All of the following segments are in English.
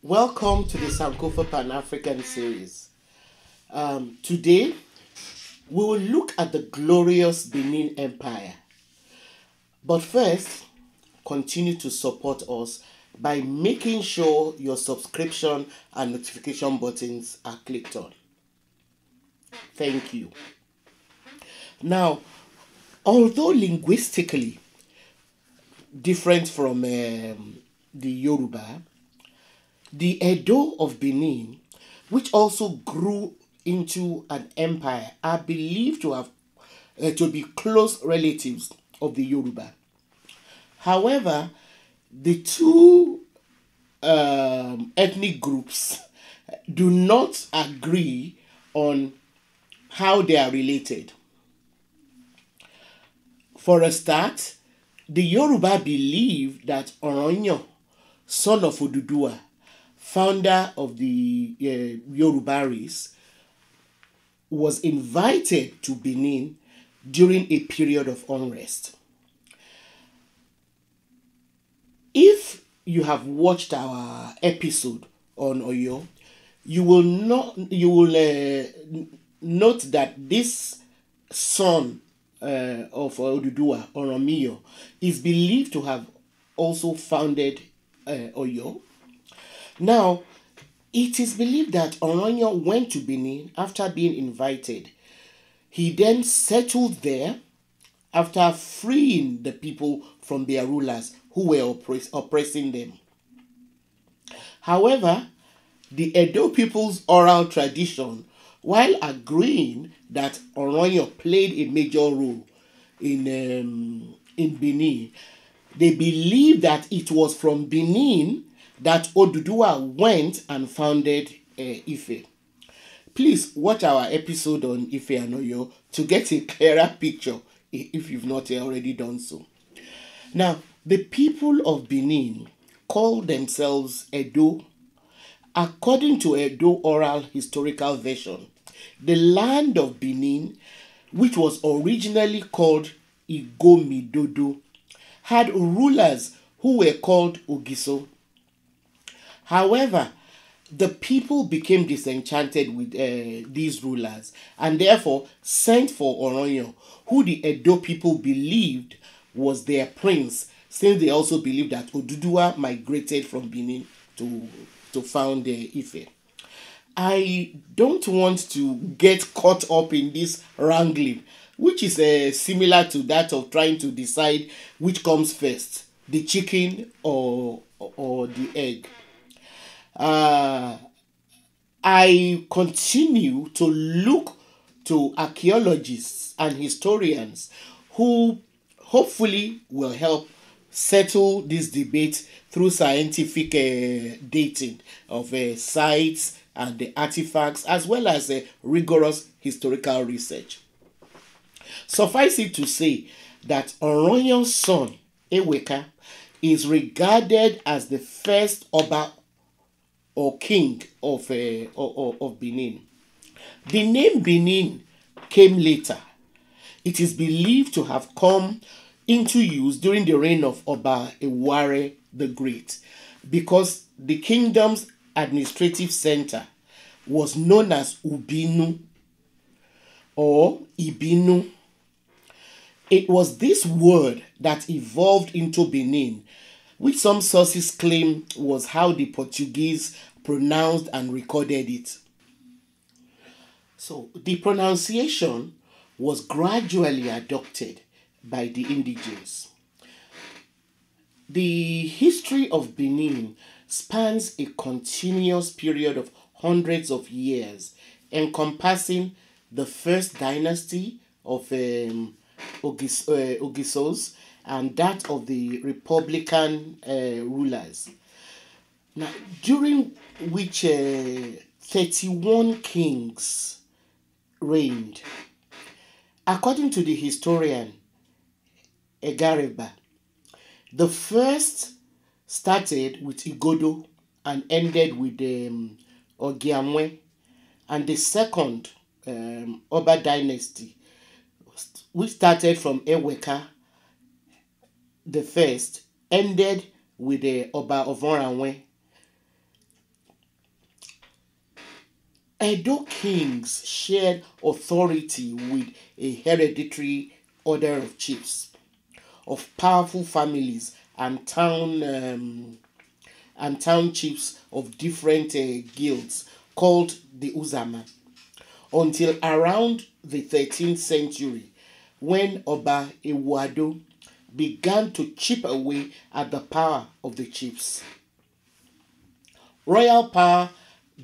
Welcome to the Sankofa Pan-African series. Today, we will look at the glorious Benin Empire. But first, continue to support us by making sure your subscription and notification buttons are clicked on. Thank you. Now, although linguistically different from the Yoruba, the Edo of Benin, which also grew into an empire, are believed to have to be close relatives of the Yoruba. However, the two ethnic groups do not agree on how they are related. For a start, the Yoruba believe that Oronyo, son of Oduduwa, founder of the Yoruba race, was invited to Benin during a period of unrest. If you have watched our episode on Oyo, you will note that this son of Oduduwa, Oromiyo, is believed to have also founded Oyo. Now, it is believed that Oronyo went to Benin after being invited. He then settled there after freeing the people from their rulers who were oppressing them. However, the Edo people's oral tradition, while agreeing that Oronyo played a major role in Benin, they believe that it was from Benin that Oduduwa went and founded Ife. Please watch our episode on Ife and Oyo to get a clearer picture if you've not already done so. Now, the people of Benin call themselves Edo. According to Edo oral historical version, the land of Benin, which was originally called Igomidodo, had rulers who were called Ogiso. However, the people became disenchanted with these rulers and therefore sent for Oronyo, who the Edo people believed was their prince, since they also believed that Oduduwa migrated from Benin to found Ife. I don't want to get caught up in this wrangling, which is similar to that of trying to decide which comes first, the chicken or the egg. I continue to look to archaeologists and historians who hopefully will help settle this debate through scientific dating of sites and the artifacts, as well as rigorous historical research. Suffice it to say that Oronyo's son, Eweka, is regarded as the first Oba or king of Benin. The name Benin came later. It is believed to have come into use during the reign of Oba Eware the Great, because the kingdom's administrative center was known as Ubinu or Ibinu. It was this word that evolved into Benin, which some sources claim was how the Portuguese pronounced and recorded it. So the pronunciation was gradually adopted by the indigenes. The history of Benin spans a continuous period of hundreds of years, encompassing the first dynasty of Ogisos and that of the Republican rulers. Now, during which 31 kings reigned. According to the historian Egareba, the first started with Igodo and ended with Ogiamwe, and the second Oba dynasty, which started from Eweka the first, ended with the Oba Ovoranwe. Edo kings shared authority with a hereditary order of chiefs, of powerful families and town chiefs of different guilds called the Uzama, until around the 13th century when Oba Ewado began to chip away at the power of the chiefs. Royal power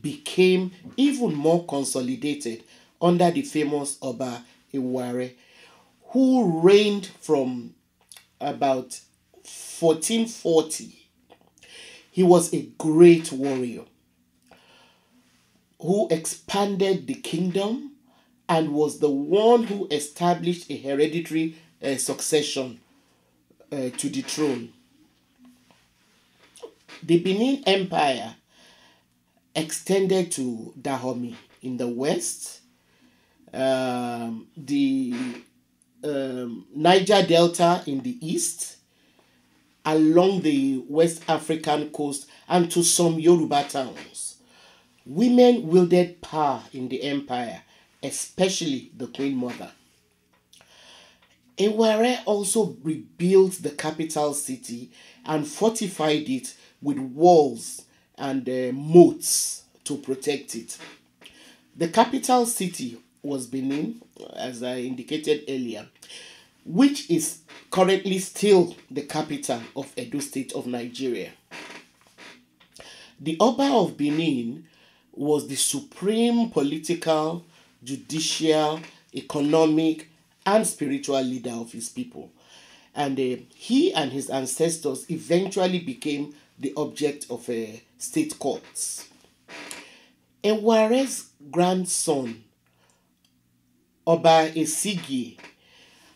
became even more consolidated under the famous Oba Eware, who reigned from about 1440. He was a great warrior who expanded the kingdom and was the one who established a hereditary succession to the throne. The Benin Empire extended to Dahomey in the west, the Niger Delta in the east, along the West African coast, and to some Yoruba towns. Women wielded power in the empire, especially the Queen Mother. Eware also rebuilt the capital city and fortified it with walls and moats to protect it. The capital city was Benin, as I indicated earlier, which is currently still the capital of Edo State of Nigeria. The Oba of Benin was the supreme political, judicial, economic, and spiritual leader of his people. And he and his ancestors eventually became the object of state courts. Eware's grandson, Oba Esigi,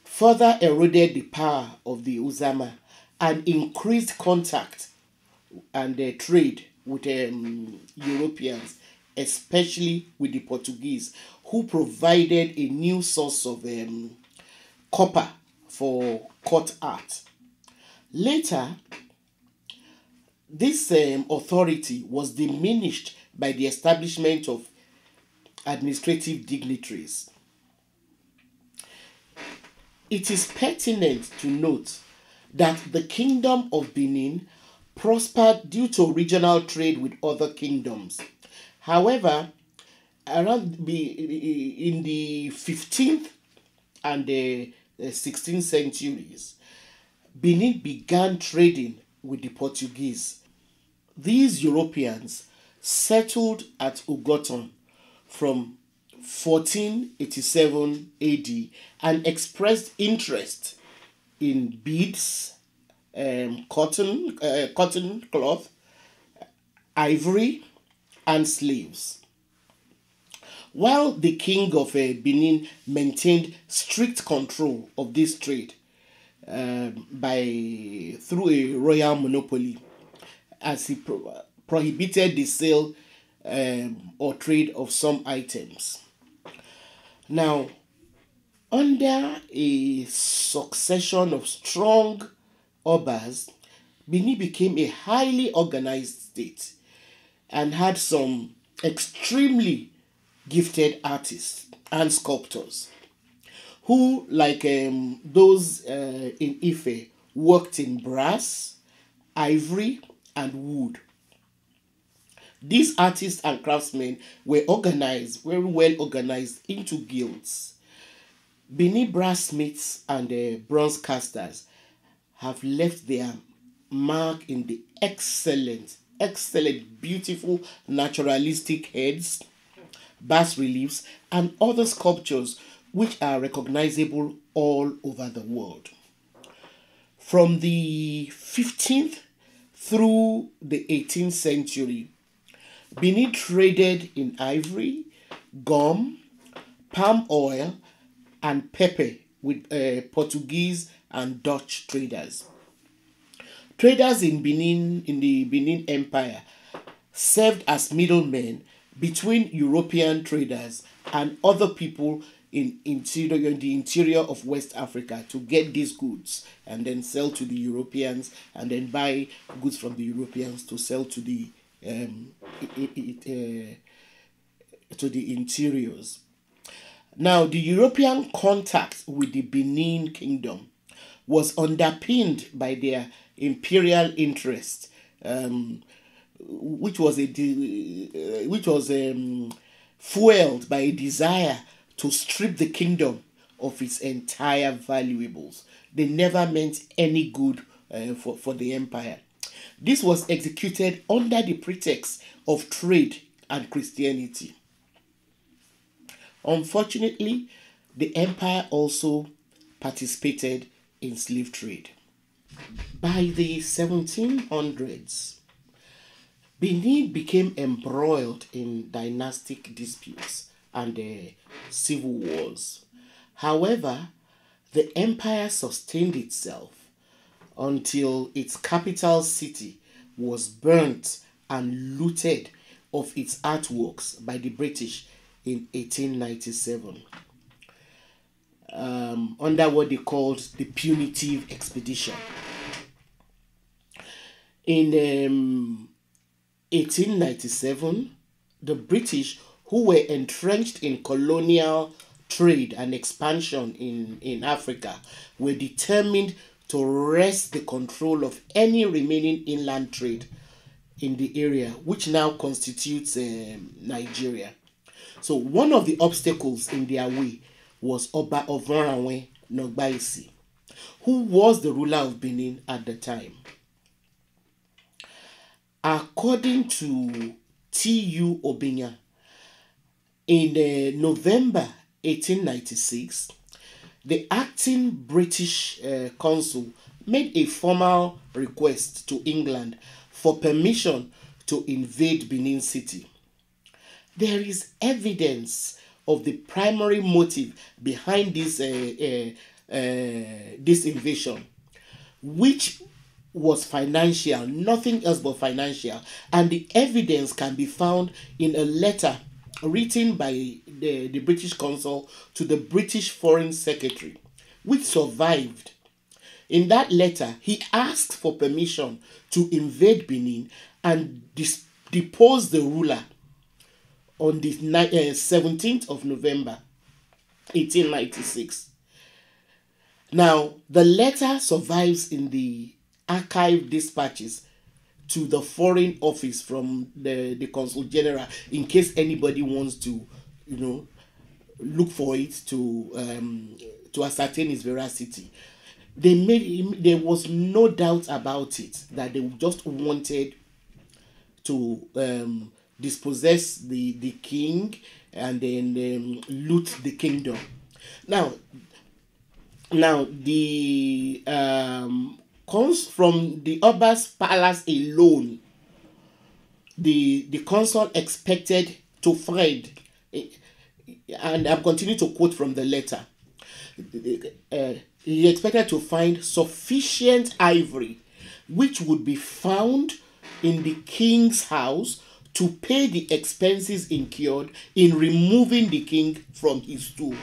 further eroded the power of the Uzama and increased contact and trade with Europeans, especially with the Portuguese, who provided a new source of copper for court art. Later, this authority was diminished by the establishment of administrative dignitaries. It is pertinent to note that the Kingdom of Benin prospered due to regional trade with other kingdoms. However, in the 15th and the 16th centuries, Benin began trading with the Portuguese. These Europeans settled at Ugoton from 1487 AD and expressed interest in beads, cotton cloth, ivory, and slaves. While the king of Benin maintained strict control of this trade through a royal monopoly, as he prohibited the sale or trade of some items. Now, under a succession of strong obas, Benin became a highly organized state and had some extremely gifted artists and sculptors who, like those in Ife, worked in brass, ivory, and wood. These artists and craftsmen were organized, very well organized, into guilds. Benin brassmiths and bronze casters have left their mark in the excellent, beautiful naturalistic heads, bas reliefs, and other sculptures which are recognizable all over the world. From the 15th through the 18th century, Benin traded in ivory, gum, palm oil, and pepper with Portuguese and Dutch traders. Traders in the Benin Empire, served as middlemen between European traders and other people in the interior of West Africa to get these goods and then sell to the Europeans and then buy goods from the Europeans to sell to the to the interiors. Now, the European contact with the Benin Kingdom was underpinned by their imperial interest, which was fueled by a desire to strip the kingdom of its entire valuables. They never meant any good for the empire. This was executed under the pretext of trade and Christianity. Unfortunately, the empire also participated in slave trade. By the 1700s, Benin became embroiled in dynastic disputes and civil wars. However, the empire sustained itself until its capital city was burnt and looted of its artworks by the British in 1897, under what they called the Punitive Expedition. In 1897, the British, who were entrenched in colonial trade and expansion in Africa, were determined to wrest the control of any remaining inland trade in the area, which now constitutes Nigeria. So one of the obstacles in their way was Oba Ovoranwe Nogbaisi, who was the ruler of Benin at the time. According to T.U. Obinya, in November 1896, the acting British consul made a formal request to England for permission to invade Benin City. There is evidence of the primary motive behind this invasion, which was financial, nothing else but financial, and the evidence can be found in a letter written by the British consul to the British Foreign Secretary, which survived. In that letter, he asked for permission to invade Benin and depose the ruler on the 17th of November 1896. Now, the letter survives in the archive dispatches to the Foreign Office from the Consul General, in case anybody wants to, look for it to ascertain its veracity. There was no doubt about it that they just wanted to dispossess the king and then loot the kingdom. Now the comes from the Oba's palace alone. The consul expected to find, and I'm continuing to quote from the letter, he expected to find sufficient ivory which would be found in the king's house to pay the expenses incurred in removing the king from his stool.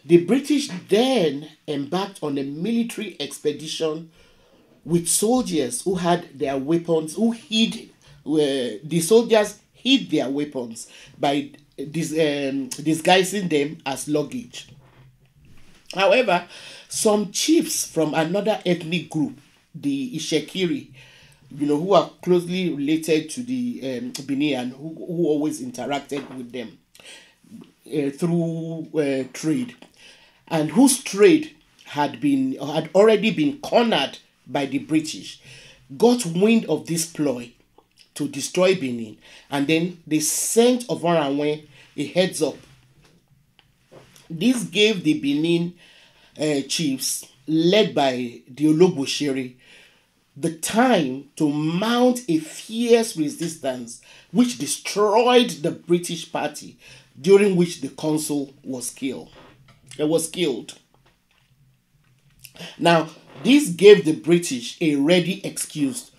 The British then embarked on a military expedition with soldiers who had their weapons, the soldiers hid their weapons by disguising them as luggage. However, some chiefs from another ethnic group, the Ishekiri, who are closely related to the Benin and who always interacted with them through trade, and whose trade had already been cornered by the British, got wind of this ploy to destroy Benin, and then they sent Ovoranwe a heads up. This gave the Benin chiefs, led by the Ologbosheri, the time to mount a fierce resistance which destroyed the British party, during which the consul was killed. Now, this gave the British a ready excuse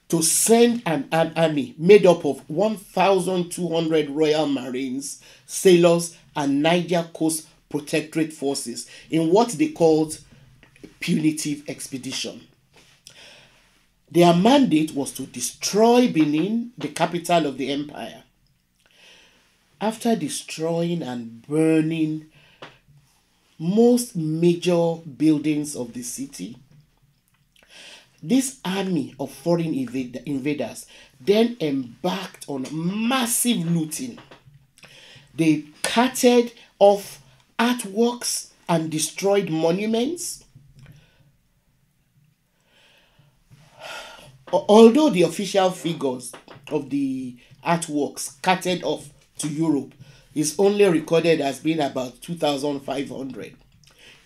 to send an army made up of 1,200 Royal Marines, sailors, and Niger Coast Protectorate forces in what they called Punitive Expedition. Their mandate was to destroy Benin, the capital of the empire. After destroying and burning most major buildings of the city, this army of foreign invaders then embarked on massive looting. They carted off artworks and destroyed monuments. Although the official figures of the artworks carted off to Europe is only recorded as being about 2,500,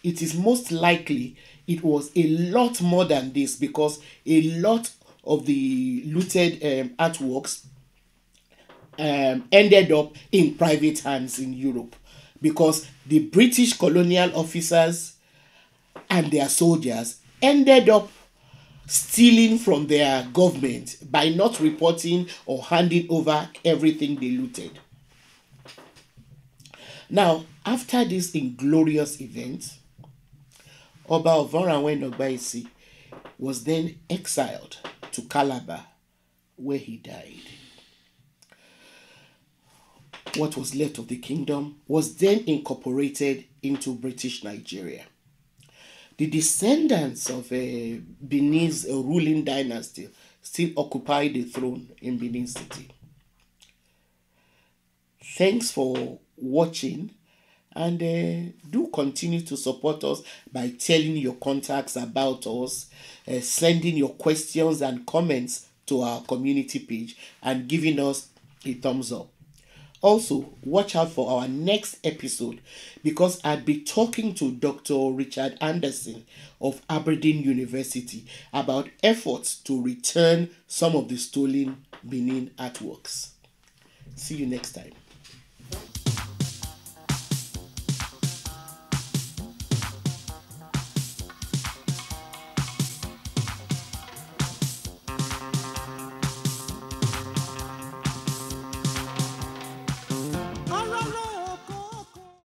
it is most likely it was a lot more than this, because a lot of the looted artworks ended up in private hands in Europe, because the British colonial officers and their soldiers ended up stealing from their government by not reporting or handing over everything they looted. Now, after this inglorious event, Oba Ovoranwen Ogbaisi was then exiled to Calabar, where he died. What was left of the kingdom was then incorporated into British Nigeria. The descendants of Benin's ruling dynasty still occupy the throne in Benin City. Thanks for watching, and do continue to support us by telling your contacts about us, sending your questions and comments to our community page, and giving us a thumbs up. Also, watch out for our next episode, because I'll be talking to Dr. Richard Anderson of Aberdeen University about efforts to return some of the stolen Benin artworks. See you next time.